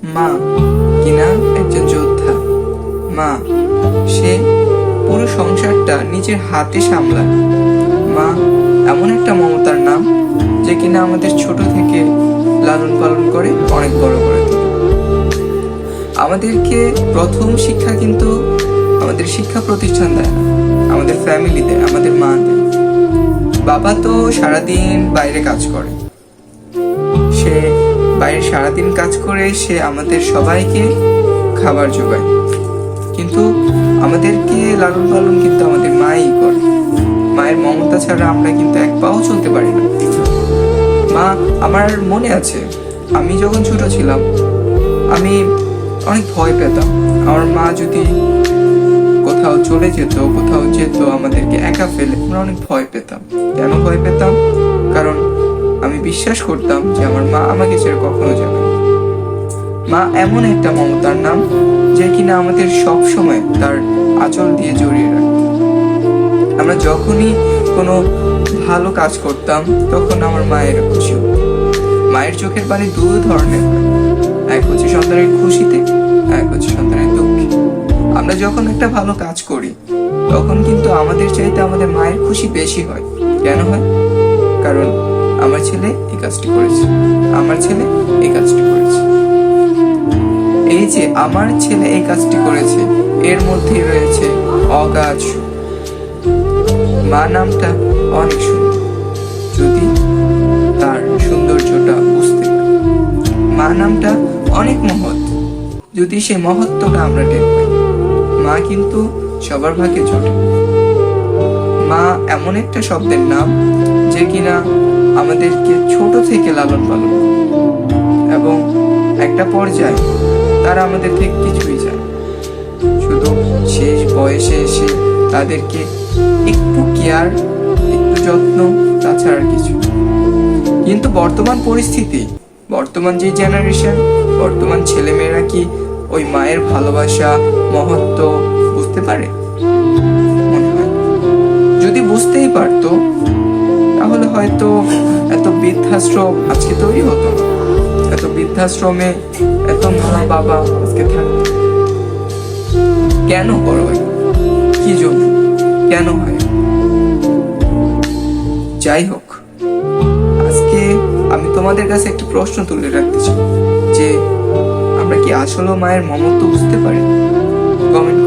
মা কিনা একজন যোদ্ধা। মা সে পুরো সংসারটা নিজের হাতে সামলায়। মা এমন একটা মমতার নাম যে কিনা আমাদের ছোট থেকে লালন পালন করে অনেক বড় করে তোলে। আমাদেরকে প্রথম শিক্ষা কিন্তু আমাদের শিক্ষা প্রতিষ্ঠান দেয় না, আমাদের ফ্যামিলি দেয়, আমাদের মা দেয়। বাবা তো সারাদিন বাইরে কাজ করে, সে বাইরে সারাদিন কাজ করে সে আমাদের সবাইকে খাবার যোগায়, কিন্তু আমাদেরকে লালন পালন কিন্তু আমাদের মাই করে। মায়ের মমতা ছাড়া আমরা কিন্তু এক পাও চলতে পারি না। মা, আমার মনে আছে আমি যখন ছোট ছিলাম আমি অনেক ভয় পেতাম। আমার মা যদি কোথাও চলে যেত, কোথাও যেত, আমাদেরকে একা ফেলে, আমরা অনেক ভয় পেতাম। কেন ভয় পেতাম? কারণ আমি বিশ্বাস করতাম যে আমার মা আমাকে ছেড়ে কখনো যাবে না। মা এমন একটা মমতার নাম যে কিনা আমাদের সব সময় তার আঁচল দিয়ে জড়িয়ে রাখত। আমরা যখনই কোনো ভালো কাজ করতাম তখন আমার মায়ের খুশি হতো। মায়ের চোখের পানি দুই ধরনের হয়, এক হচ্ছে সন্তানের খুশিতে, এক হচ্ছে সন্তানের দুঃখে। আমরা যখন একটা ভালো কাজ করি তখন কিন্তু আমাদের চাইতে আমাদের মায়ের খুশি বেশি হয়। কেন হয়? কারণ আমার ছেলে এই কাজটি করেছে, আমার ছেলে এই কাজটি করেছে। এই যে আমার ছেলে এই কাজটি করেছে, এর মধ্যে রয়েছে অগাধ সুখ। মা নামটা অনেক সুন্দর যদি তার সৌন্দর্যটা বুঝতে পারি। মা নামটা অনেক মহৎ যদি সেই মহত্বটা আমরা টের পাই। মা কিন্তু সবার ভাগ্যে জোটে। মা এমন একটা শব্দের নাম যে কিনা আমাদেরকে ছোট থেকে লালন পালন করে এবং একটা পর্যায়ে তারা আমাদের থেকে কিছুই চায়, শুধু শেষ বয়সে এসে তাদেরকে একটু কেয়ার, একটু যত্ন, তাছাড়া আর কিছু। কিন্তু বর্তমান পরিস্থিতি, বর্তমান যে জেনারেশন, বর্তমান ছেলেমেয়েরা কি ওই মায়ের ভালোবাসা, মহত্ব বুঝতে পারে? মনে হয় যদি বুঝতেই পারতো তাহলে হয়তো এত বৃদ্ধাশ্রম আজকে তৈরি হতো না, এত বৃদ্ধাশ্রমে এত মা বাবা আজকে থাকতো। কেন করো? কি জন্য? কেন হয়? যাই হোক, আজকে আমি তোমাদের কাছে একটা প্রশ্ন তুলে রাখতে চাই যে আমরা কি আসলে মায়ের মমত্ব বুঝতে পারি? কমেন্ট